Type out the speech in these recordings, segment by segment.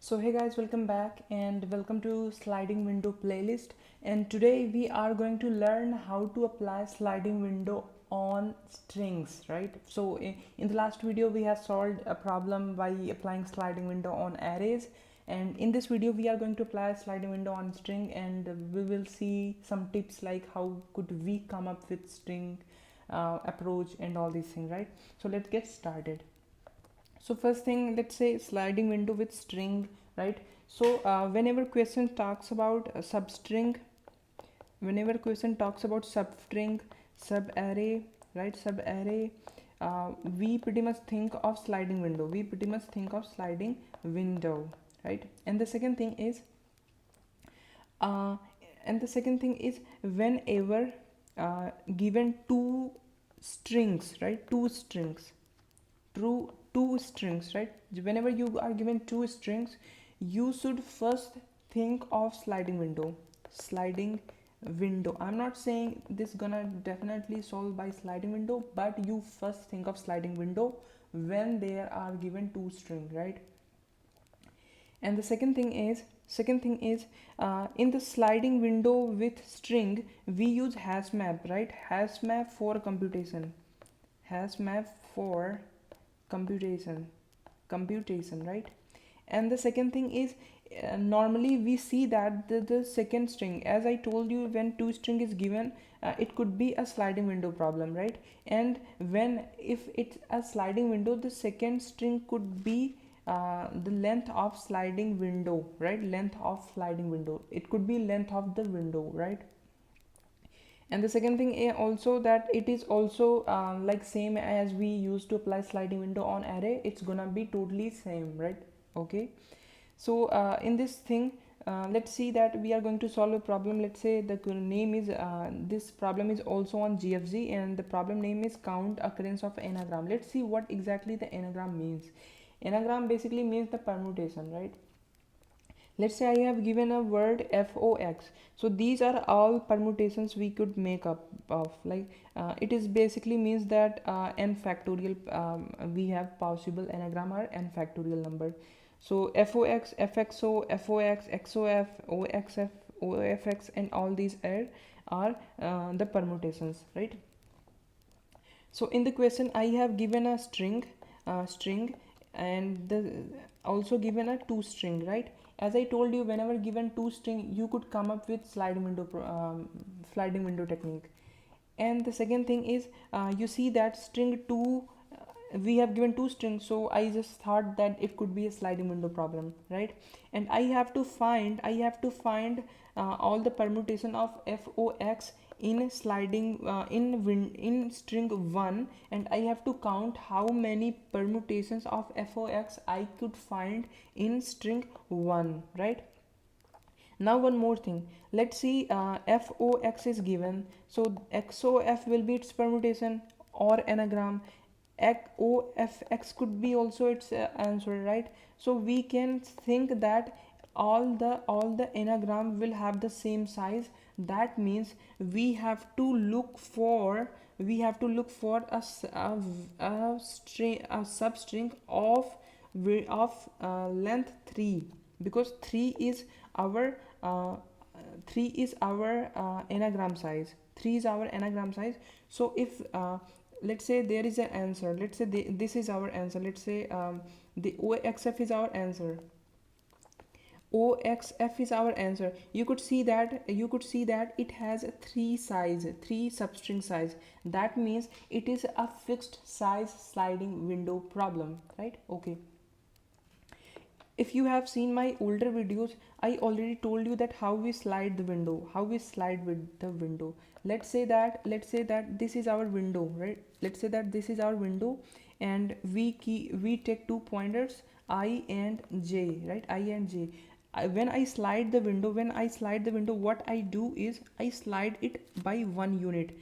So hey guys, welcome back and welcome to sliding window playlist. And today we are going to learn how to apply sliding window on strings, right? So in the last video we have solved a problem by applying sliding window on arrays, and in this video we are going to apply sliding window on string, and we will see some tips like how could we come up with string approach and all these things, right? So let's get started. So first thing, let's say sliding window with string, right? So whenever question talks about substring, whenever question talks about substring, sub array, right, sub array, we pretty much think of sliding window, right? And the second thing is uh, whenever given two strings, right, two strings, right? Whenever you are given two strings, you should first think of sliding window. I'm not saying this gonna definitely solve by sliding window, but you first think of sliding window when there are given two string, right? And the second thing is in the sliding window with string, we use hash map, right? Hash map for computation, hash map for computation, right? And the second thing is normally we see that the second string, as I told you, when two string is given, it could be a sliding window problem, right? And if it's a sliding window, the second string could be the length of sliding window, right? Length of sliding window, it could be length of the window, right? And the second thing also that it is also like same as we used to apply sliding window on array, it's gonna be totally same, right? Okay, so in this thing, let's see that we are going to solve a problem. Let's say the name is this problem is also on GFG, and the problem name is count occurrence of anagram. Let's see what exactly the anagram means. Anagram basically means the permutation, right? Let's say I have given a word fox, so these are all permutations we could make up of, like it is basically means that n factorial, we have possible anagram are n factorial number. So fox, fxo, fox, xof, oxf, ofx, and all these are the permutations, right? So in the question I have given a string, and also given a two string, right? As I told you, whenever given two string, you could come up with sliding window technique. And the second thing is you see that string 2, we have given two strings, so I just thought that it could be a sliding window problem, right? And I have to find all the permutation of fox in sliding in string 1, and I have to count how many permutations of fox I could find in string 1, right? Now one more thing, let's see, fox is given, so xof will be its permutation or anagram, ofx could be also its answer, right? So we can think that all the anagram will have the same size. That means we have to look for a string, a substring of length 3, because 3 is our uh, anagram size. 3 is our anagram size. So if let's say there is an answer, let's say this is our answer, let's say the oxf is our answer, oxf is our answer. You could see that it has three substring size. That means it is a fixed size sliding window problem, right? Okay, if you have seen my older videos, I already told you that how we slide with the window. Let's say that this is our window, right? Let's say that this is our window, and we take two pointers, I and j, right? I and j. When I slide the window, what I do is I slide it by 1 unit.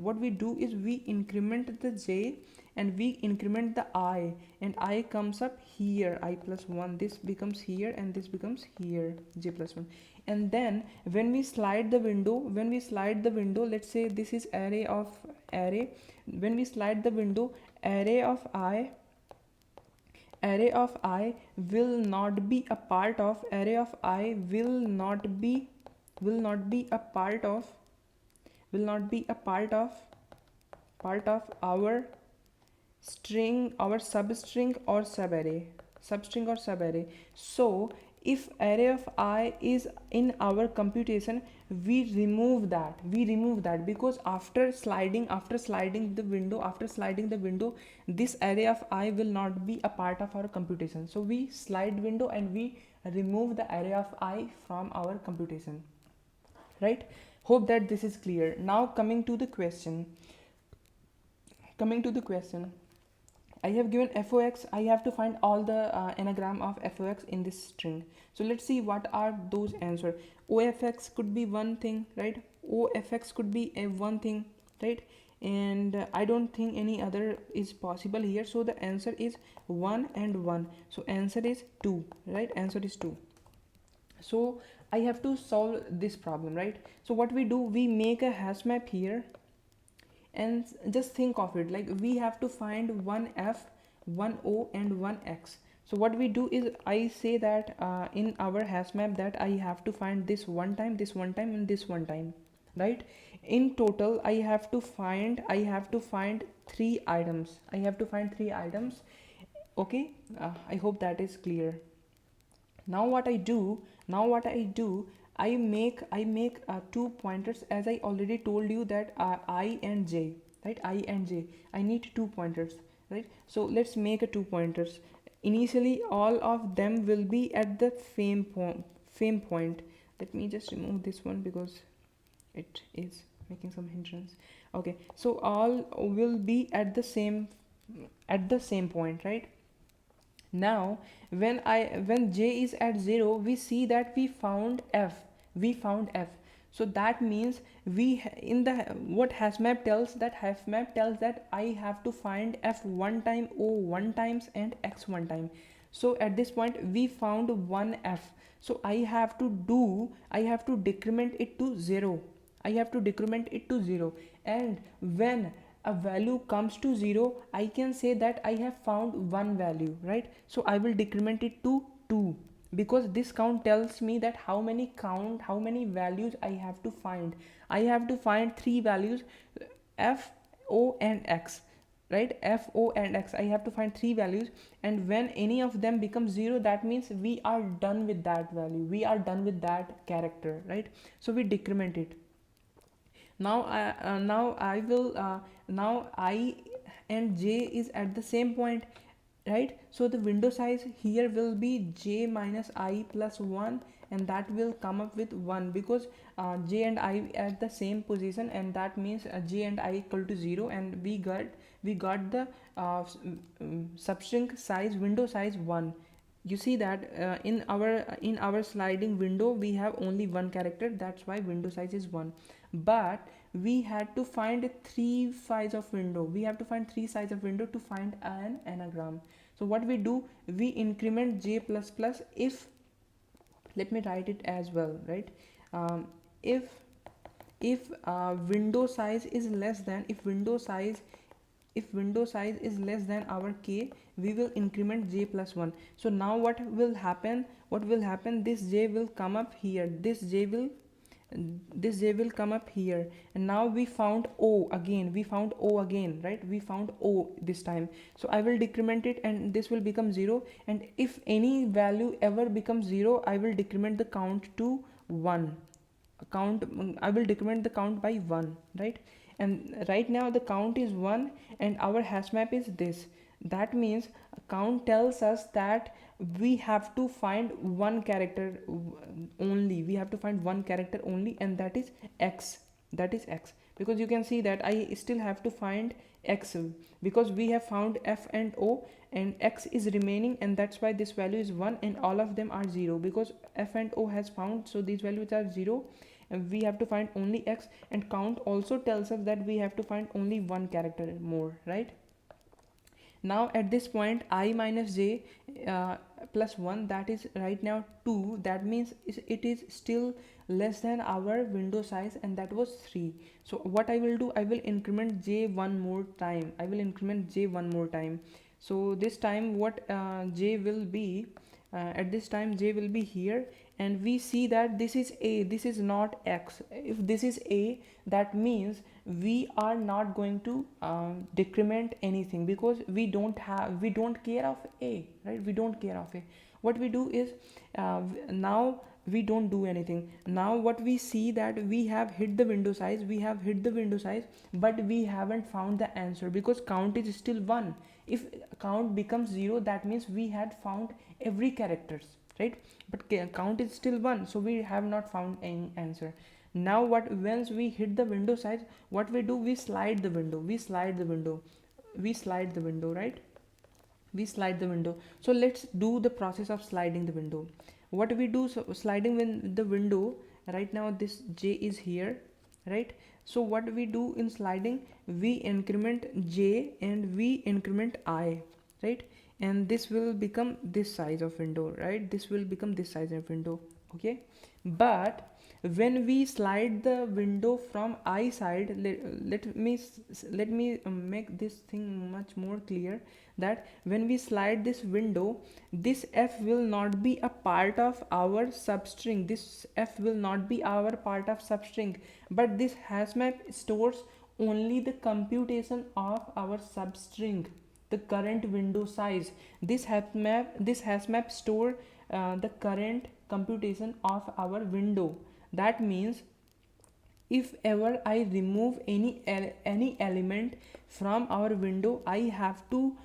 What we do is we increment the j and we increment the I, and I comes up here, I plus 1, this becomes here, and this becomes here, j plus 1. And then when we slide the window, let's say this is array, when we slide the window, array of I array of I will not be a part of, array of I will not be a part of, will not be a part of our string, our substring or subarray, substring or subarray. So if array of I is in our computation, we remove that, because after sliding the window, this array of I will not be a part of our computation. So we slide window and we remove the array of I from our computation, right? Hope that this is clear. Now coming to the question, I have given fox. I have to find all the anagram of fox in this string. So let's see what are those answer. Ofx could be one thing, right? Ofx could be a one thing, right? And I don't think any other is possible here. So the answer is 1 and 1. So answer is 2, right? Answer is 2. So I have to solve this problem, right? So what we do, we make a hash map here, and just think of it like we have to find one f, one o and one x. So what we do is I say that in our hash map that I have to find this one time, this one time and this one time, right? In total I have to find three items. Okay. I hope that is clear. Now what I do, I make two pointers, as I already told you that I and j, right? I need two pointers, right? So let's make a two pointers. Initially all of them will be at the same point. Let me just remove this one because it is making some hindrance. Okay, so all will be at the same point, right? Now when j is at 0, we see that we found f. So that means we in the what hash map tells, that I have to find f one time, o one times and x one time. So at this point we found one f. So I have to decrement it to 0. And when a value comes to 0, I can say that I have found one value, right? So I will decrement it to 2, because this count tells me that how many values I have to find. I have to find three values, f, o and x, right? F, o and x, I have to find three values, and when any of them becomes 0, that means we are done with that value, we are done with that character, right? So we decrement it. Now I will now I and j is at the same point, right? So the window size here will be j minus I plus 1, and that will come up with 1, because j and I at the same position, and that means j and I equal to 0, and we got the substring size, window size 1. You see that in our sliding window we have only one character, that's why window size is 1. But we had to find three sides of window, to find an anagram. So what we do, we increment j plus plus if, let me write it as well, right? If window size is less than, if window size is less than our k, we will increment j plus 1. So now what will happen, this j will come up here, this j will come up here, and now we found o again, right? We found o this time. So I will decrement it, and this will become 0, and if any value ever becomes 0, I will decrement the count to 1. I will decrement the count by 1, right? And right now the count is 1, and our hash map is this. That means count tells us that we have to find one character only, and that is x, because you can see that I still have to find x, because we have found f and o, and x is remaining, and that's why this value is 1, and all of them are 0, because f and o has found, so these values are 0, and we have to find only x. And count also tells us that we have to find only one character more, right? Now at this point I minus j plus 1, that is right now 2, that means it is still less than our window size, and that was 3. So what I will do, I will increment j one more time, So this time what j will be, at this time j will be here, and we see that this is a, this is not x. If this is a, that means we are not going to decrement anything, because we don't have, we don't care of a, right? We don't care of a. What we do is, now we don't do anything. Now what we see, that we have hit the window size, we have hit the window size, but we haven't found the answer, because count is still 1. If count becomes 0, that means we had found every characters, right? But count is still 1, so we have not found any answer. Now what, once we hit the window size, what we do, we slide the window, we slide the window, we slide the window, right? We slide the window. So let's do the process of sliding the window. What we do, so sliding when the window, right now this j is here, right? So what we do in sliding, we increment j and we increment I, right? And this will become this size of window, right? This will become this size of window, okay? But when we slide the window from I side, let me make this thing much more clear, that when we slide this window, this f will not be a part of our substring, this f will not be our part of substring, but this hash map stores only the computation of our substring, the current window size. This hash map store the current computation of our window. That means if ever I remove any element from our window, I have to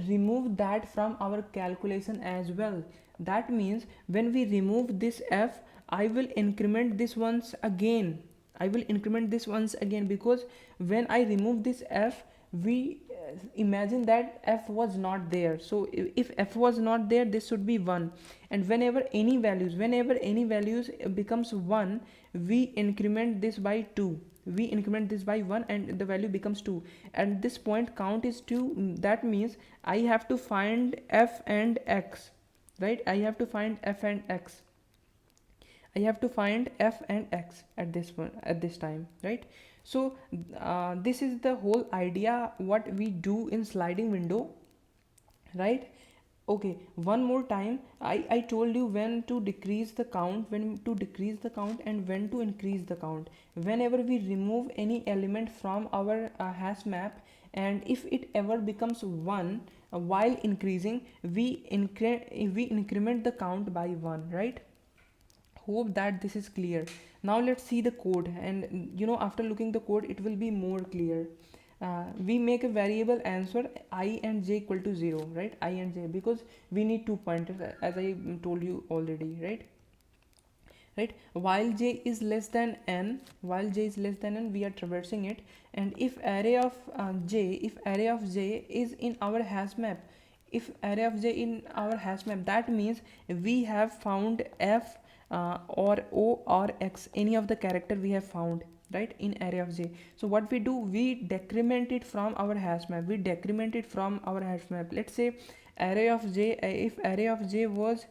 remove that from our calculation as well. That means when we remove this f, I will increment this once again, I will increment this once again, because when I remove this f, we imagine that f was not there. So if f was not there, this should be 1, and whenever any values becomes 1, we increment this by 2, we increment this by 1 and the value becomes 2. At this point count is 2, that means I have to find f and x, right? I have to find f and x, I have to find f and x at this point, at this time, right? So this is the whole idea what we do in sliding window, right? Okay, one more time, I told you when to decrease the count, when to decrease the count and when to increase the count. Whenever we remove any element from our hash map, and if it ever becomes 1 while increasing, we increment the count by 1, right? Hope that this is clear. Now let's see the code, and after looking the code it will be more clear. We make a variable answer I and j equal to 0, right? I and j, because we need 2 pointers, as I told you already, right? While j is less than n, we are traversing it, and if array of j is in our hash map, that means we have found f or o or x, any of the character we have found, right, in array of j. So what we do, we decrement it from our hash map, let's say array of j, if array of j was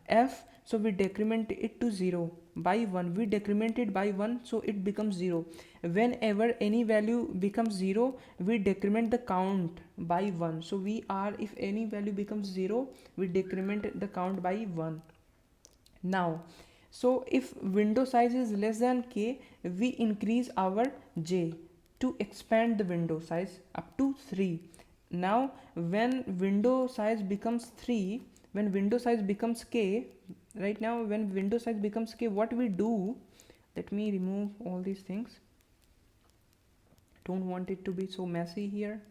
f, so we decrement it to 0 by 1, we decrement it by 1, so it becomes 0. Whenever any value becomes 0, we decrement the count by 1. So if any value becomes 0, we decrement the count by 1. Now, so if window size is less than k, we increase our j to expand the window size up to 3. Now when window size becomes 3, when window size becomes k, right now when window size becomes k, what we do, let me remove all these things, don't want it to be so messy here.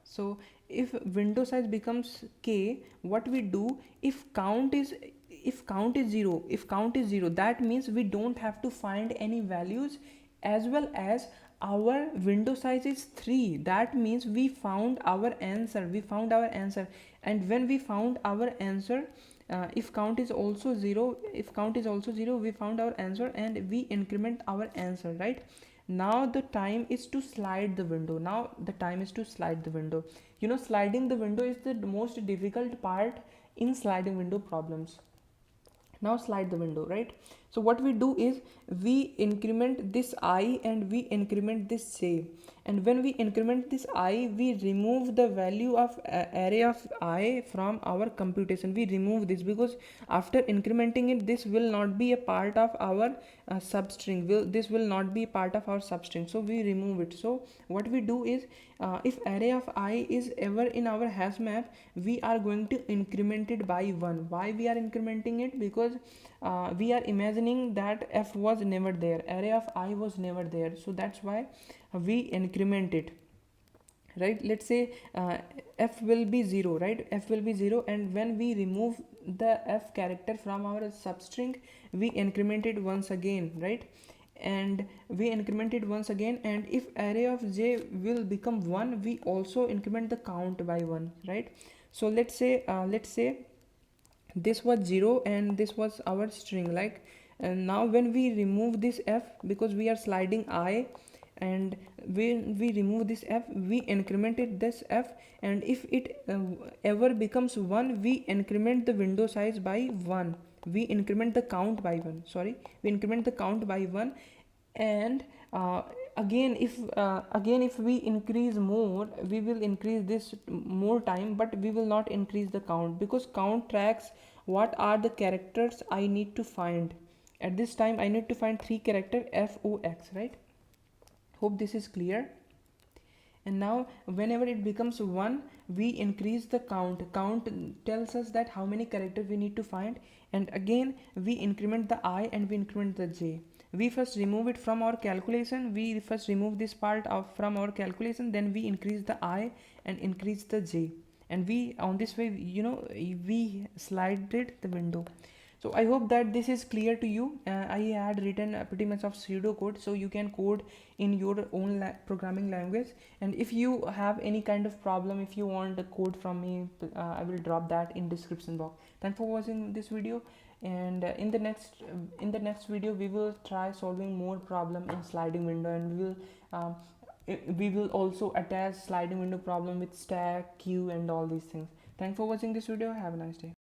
So if window size becomes k, what we do, if count is 0, that means we don't have to find any values, as well as our window size is 3, that means we found our answer, and when we found our answer, if count is also 0, we found our answer and we increment our answer, right? Now the time is to slide the window. Sliding the window is the most difficult part in sliding window problems. Now slide the window, right? So what we do is we increment this I and we increment this j, and when we increment this I, we remove the value of array of I from our computation. We remove this because after incrementing it, this will not be a part of our substring. This will not be part of our substring, so we remove it. So what we do is if array of I is ever in our hash map, we are going to increment it by 1. Why we are incrementing it? Because we are imagining that f was never there, array of I was never there, so that's why we increment it, right? Let's say f will be 0, right? F will be 0, and when we remove the f character from our substring, we increment it once again, right? And we increment it once again, and if array of j will become 1, we also increment the count by 1, right? So let's say this was 0 and this was our string, like, and now when we remove this f, because we are sliding I, and when we remove this f, we incremented this f, and if it ever becomes 1, we increment the window size by 1. We increment the count by 1, sorry, we increment the count by 1. And again if we increase more, we will increase this more time, but we will not increase the count, because count tracks what are the characters I need to find. At this time I need to find 3 character fox, right? Hope this is clear. And now whenever it becomes 1, we increase the count tells us that how many characters we need to find, and again we increment the I and we increment the j. We first remove it from our calculation, we first remove this part of from our calculation, then we increase the I and increase the j, and we on this way, you know, we slided the window. So I hope that this is clear to you. I had written pretty much of pseudo code, so you can code in your own programming language. And if you have any kind of problem, if you want the code from me, I will drop that in description box. Thanks for watching this video, and in the next video we will try solving more problem in sliding window, and we will also attach sliding window problem with stack, queue, and all these things. Thanks for watching this video. Have a nice day.